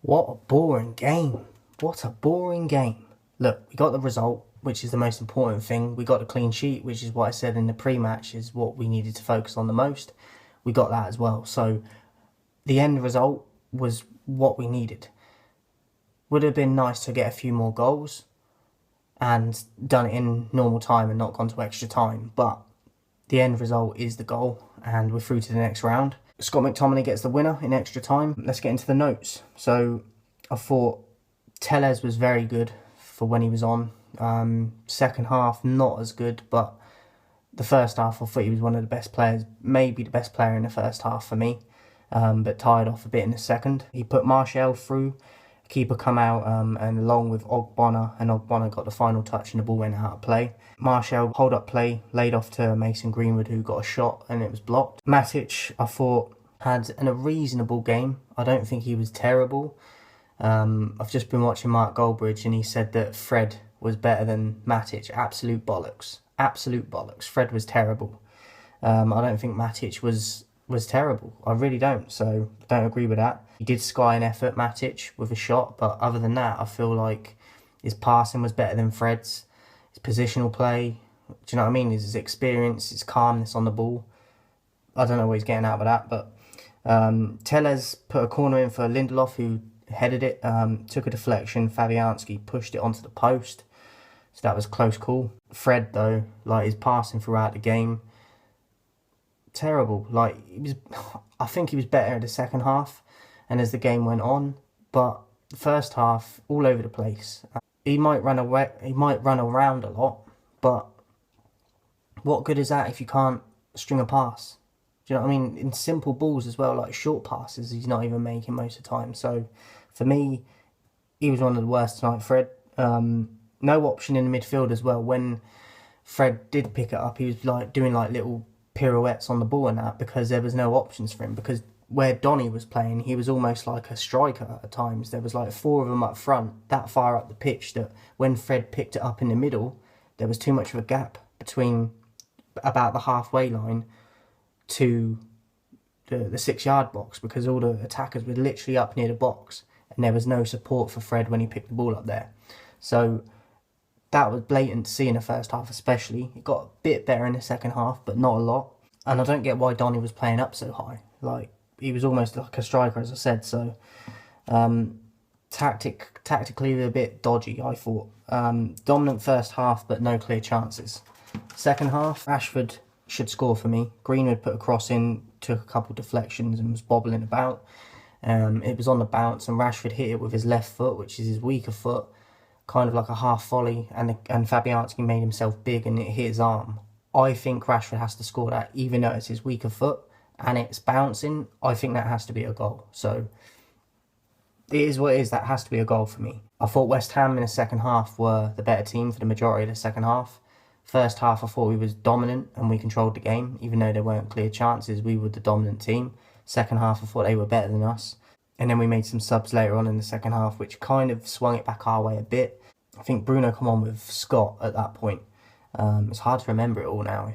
What a boring game. What a boring game. Look, we got the result, which is the most important thing. We got the clean sheet, which is what I said in the pre-match is what we needed to focus on the most. We got that as well. So the end result was what we needed. Would have been nice to get a few more goals and done it in normal time and not gone to extra time. But the end result is the goal and we're through to the next round. Scott McTominay gets the winner in extra time. Let's get into the notes. So I thought Telles was very good for when he was on. Second half, not as good, but the first half I thought he was one of the best players, maybe the best player in the first half for me, but tired off a bit in the second. He put Martial through, keeper come out, and along with Ogbonna, and Ogbonna got the final touch and the ball went out of play. Martial hold up play, laid off to Mason Greenwood who got a shot and it was blocked. Matic, I thought, had a reasonable game. I don't think he was terrible. I've just been watching Mark Goldbridge and he said that Fred was better than Matic. Absolute bollocks. Absolute bollocks. Fred was terrible. I don't think Matic was terrible. I really don't. So don't agree with that. He did sky an effort, Matic, with a shot, but other than that, I feel like his passing was better than Fred's. His positional play, do you know what I mean? His experience, his calmness on the ball. I don't know what he's getting out of that, but Telles put a corner in for Lindelof, who headed it, took a deflection. Fabianski pushed it onto the post, so that was close call. Fred, though, like his passing throughout the game, terrible. Like I think he was better in the second half, and as the game went on, but the first half all over the place. He might run away. He might run around a lot, but what good is that if you can't string a pass? Do you know what I mean? In simple balls as well, like short passes, he's not even making most of the time. So for me, he was one of the worst tonight, Fred. No option in the midfield as well. When Fred did pick it up, he was like doing like little pirouettes on the ball and that because there was no options for him. Because where Donny was playing, he was almost like a striker at times. There was like four of them up front, that far up the pitch, that when Fred picked it up in the middle, there was too much of a gap between about the halfway line to the 6-yard box, because all the attackers were literally up near the box and there was no support for Fred when he picked the ball up there. So that was blatant to see in the first half especially. It got a bit better in the second half, but not a lot. And I don't get why Donny was playing up so high. Like, he was almost like a striker, as I said. So tactically a bit dodgy, I thought. Dominant first half, but no clear chances. Second half, Rashford should score for me. Greenwood put a cross in, took a couple deflections and was bobbling about. It was on the bounce and Rashford hit it with his left foot, which is his weaker foot, kind of like a half volley, and Fabianski made himself big and it hit his arm. I think Rashford has to score that, even though it's his weaker foot and it's bouncing. I think that has to be a goal. So it is what it is. That has to be a goal for me. I thought West Ham in the second half were the better team for the majority of the second half. First half, I thought we was dominant and we controlled the game. Even though there weren't clear chances, we were the dominant team. Second half, I thought they were better than us. And then we made some subs later on in the second half, which kind of swung it back our way a bit. I think Bruno come on with Scott at that point. It's hard to remember it all now.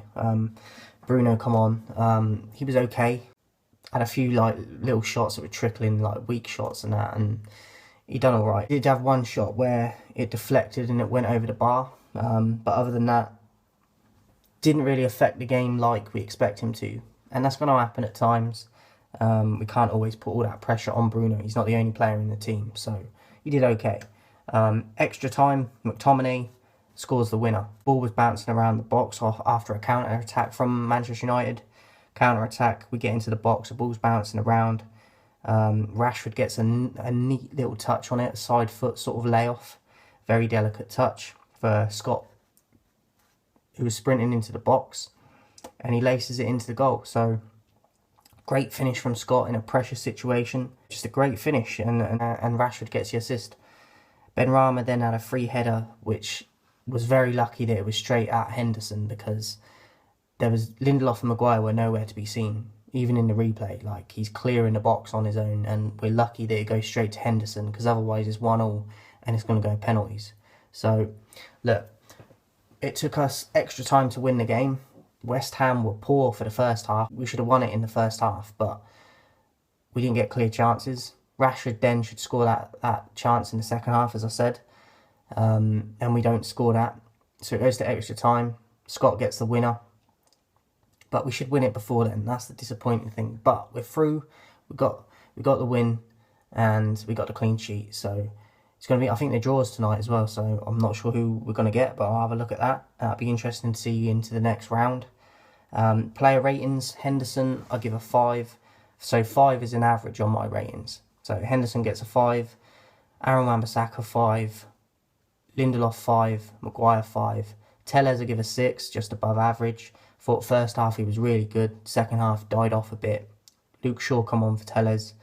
Bruno come on. He was okay. Had a few like little shots that were trickling, like weak shots and that, and he done all right. He did have one shot where it deflected and it went over the bar. But other than that, didn't really affect the game like we expect him to. And that's going to happen at times. We can't always put all that pressure on Bruno. He's not the only player in the team, so he did okay. Extra time, McTominay scores the winner. Ball was bouncing around the box off after a counter-attack from Manchester United. Counter-attack, we get into the box, the ball's bouncing around. Rashford gets a neat little touch on it, a side foot sort of layoff. Very delicate touch for Scott, who was sprinting into the box, and he laces it into the goal. So great finish from Scott in a pressure situation. Just a great finish, and Rashford gets the assist. Benrahma then had a free header, which was very lucky that it was straight at Henderson, because there was Lindelof and Maguire were nowhere to be seen, even in the replay. Like, he's clearing the box on his own, and we're lucky that it goes straight to Henderson, because otherwise it's 1-1 and it's going to go penalties. So, look, it took us extra time to win the game. West Ham were poor for the first half. We should have won it in the first half, but we didn't get clear chances. Rashford then should score that chance in the second half, as I said, and we don't score that. So it goes to extra time. Scott gets the winner. But we should win it before then. That's the disappointing thing. But we're through. We got the win, and we got the clean sheet. So it's going to be, I think, the draws tonight as well. So I'm not sure who we're going to get, but I'll have a look at that. That'll be interesting to see into the next round. Player ratings, Henderson, I give a 5. So 5 is an average on my ratings. So Henderson gets a 5. Aaron Wan-Bissaka 5. Lindelof 5. Maguire 5. Tellez I give a 6, just above average. Thought first half he was really good. Second half died off a bit. Luke Shaw come on for Tellez.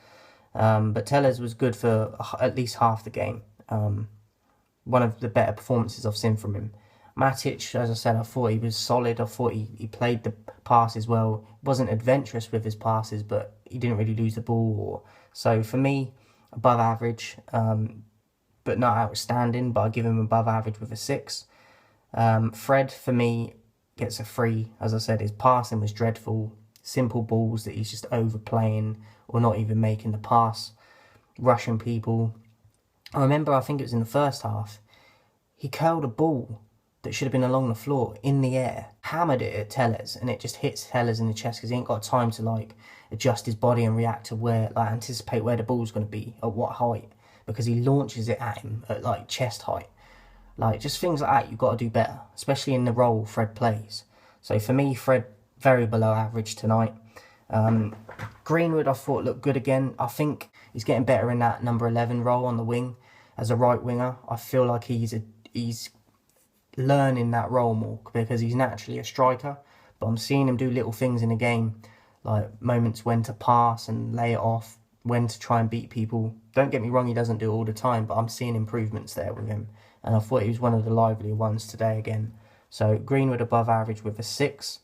But Tellez was good for at least half the game. One of the better performances I've seen from him. Matic, as I said, I thought he was solid. I thought he played the passes well. Wasn't adventurous with his passes, but he didn't really lose the ball. So for me, above average, but not outstanding. But I give him above average with a 6. Fred, for me, gets a 3. As I said, his passing was dreadful. Simple balls that he's just overplaying or not even making the pass. Rushing people. I remember, I think it was in the first half, he curled a ball that should have been along the floor in the air, hammered it at Tellez, and it just hits Tellez in the chest because he ain't got time to like adjust his body and react to where, like, anticipate where the ball's going to be, at what height, because he launches it at him at like chest height. Like, just things like that you've got to do better, especially in the role Fred plays. So for me, Fred, very below average tonight. Greenwood, I thought, looked good again. I think he's getting better in that number 11 role on the wing as a right winger. I feel like he's learning that role more because he's naturally a striker. But I'm seeing him do little things in the game, like moments when to pass and lay it off, when to try and beat people. Don't get me wrong, he doesn't do it all the time, but I'm seeing improvements there with him. And I thought he was one of the livelier ones today again. So Greenwood above average with a 6.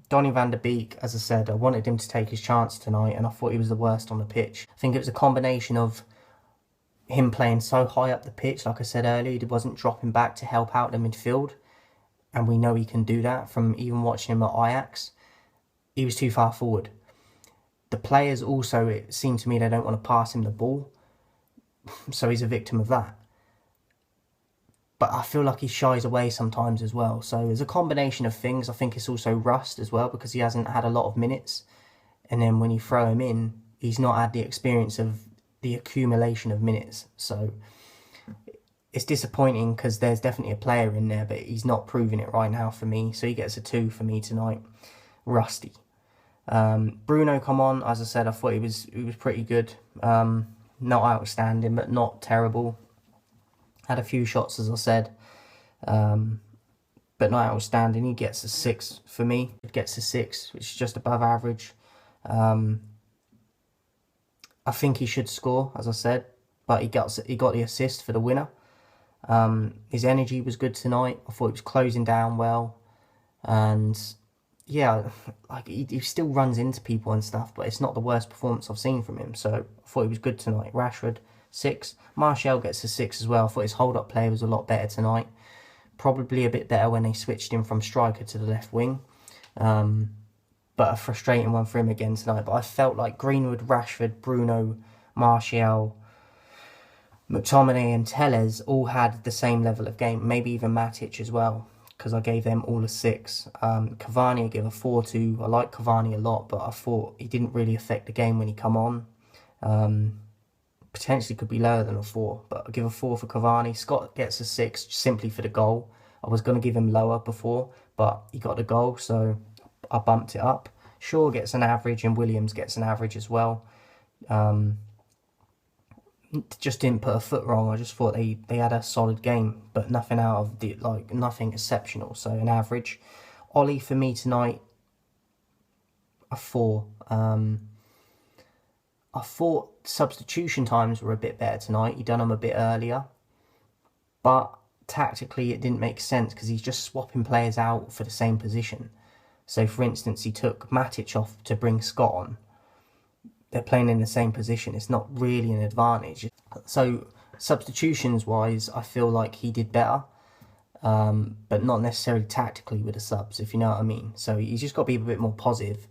Donny van der Beek, as I said, I wanted him to take his chance tonight, and I thought he was the worst on the pitch. I think it was a combination of him playing so high up the pitch, like I said earlier, he wasn't dropping back to help out the midfield. And we know he can do that from even watching him at Ajax. He was too far forward. The players also, it seemed to me, they don't want to pass him the ball. So he's a victim of that. But I feel like he shies away sometimes as well. So there's a combination of things. I think it's also rust as well because he hasn't had a lot of minutes. And then when you throw him in, he's not had the experience of the accumulation of minutes. So it's disappointing because there's definitely a player in there, but he's not proving it right now for me. So he gets a 2 for me tonight. Rusty. Bruno come on. As I said, I thought he was pretty good. Not outstanding, but not terrible. Had a few shots, as I said, but not outstanding. He gets a 6 for me. It gets a 6, which is just above average. I think he should score, as I said, but he got the assist for the winner. His energy was good tonight. I thought he was closing down well, and yeah, like he still runs into people and stuff, but it's not the worst performance I've seen from him. So I thought he was good tonight. Rashford, 6. Martial gets a 6 as well. I thought his hold-up play was a lot better tonight. Probably a bit better when they switched him from striker to the left wing. But a frustrating one for him again tonight. But I felt like Greenwood, Rashford, Bruno, Martial, McTominay and Tellez all had the same level of game. Maybe even Matic as well, because I gave them all a 6. Cavani I give a 4 to. I like Cavani a lot, but I thought he didn't really affect the game when he come on. Potentially could be lower than a 4, but I'll give a 4 for Cavani. Scott gets a 6 simply for the goal. I was going to give him lower before, but he got the goal, so I bumped it up. Shaw gets an average and Williams gets an average as well. Just didn't put a foot wrong. I just thought they had a solid game, but nothing out of the, like, nothing exceptional, so an average. Ollie for me tonight, a 4. I thought substitution times were a bit better tonight. He done them a bit earlier. But tactically it didn't make sense because he's just swapping players out for the same position. So for instance, he took Matic off to bring Scott on. They're playing in the same position. It's not really an advantage. So substitutions wise, I feel like he did better. But not necessarily tactically with the subs, if you know what I mean. So he's just got to be a bit more positive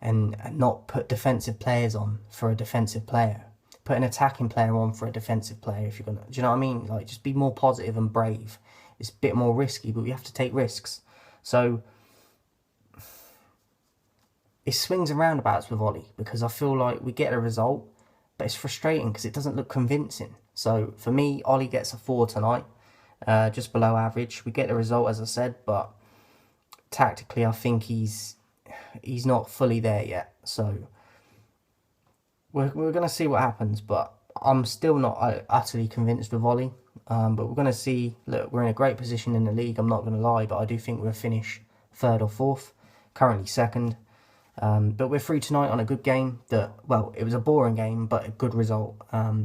and not put defensive players on for a defensive player. put an attacking player on for a defensive player if you're gonna. Do you know what I mean? Like, just be more positive and brave. It's a bit more risky, but we have to take risks. So it swings and roundabouts with Ollie, because I feel like we get a result, but it's frustrating because it doesn't look convincing. So for me, Ollie gets a 4 tonight, just below average. We get the result, as I said, but tactically I think he's not fully there yet. So we're going to see what happens, but I'm still not utterly convinced with Ollie. But we're going to see. Look, we're in a great position in the league, I'm not going to lie, but I do think we'll finish 3rd or 4th, currently 2nd. But we're through tonight on a good game. Well, it was a boring game, but a good result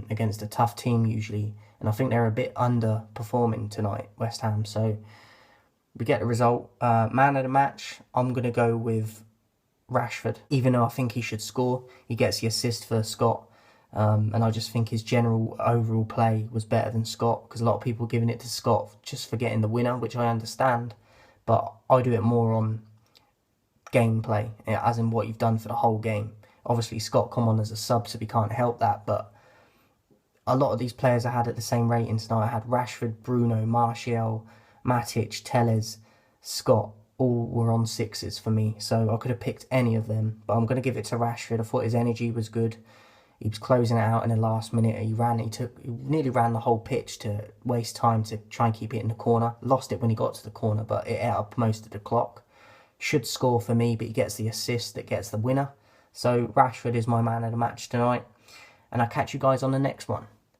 against a tough team usually. And I think they're a bit underperforming tonight, West Ham. So we get the result. Man of the match, I'm going to go with Rashford. Even though I think he should score, he gets the assist for Scott. And I just think his general overall play was better than Scott, because a lot of people are giving it to Scott just for getting the winner, which I understand. But I do it more on gameplay, as in what you've done for the whole game. Obviously Scott come on as a sub, so we can't help that, but a lot of these players I had at the same ratings tonight. I had Rashford, Bruno, Martial, Matic, Telles, Scott, all were on 6s for me, so I could have picked any of them, but I'm going to give it to Rashford. I thought his energy was good. He was closing it out in the last minute. He nearly ran the whole pitch to waste time to try and keep it in the corner. Lost it when he got to the corner, but it ate up most of the clock. Should score for me, but he gets the assist that gets the winner. So Rashford is my man of the match tonight. And I'll catch you guys on the next one.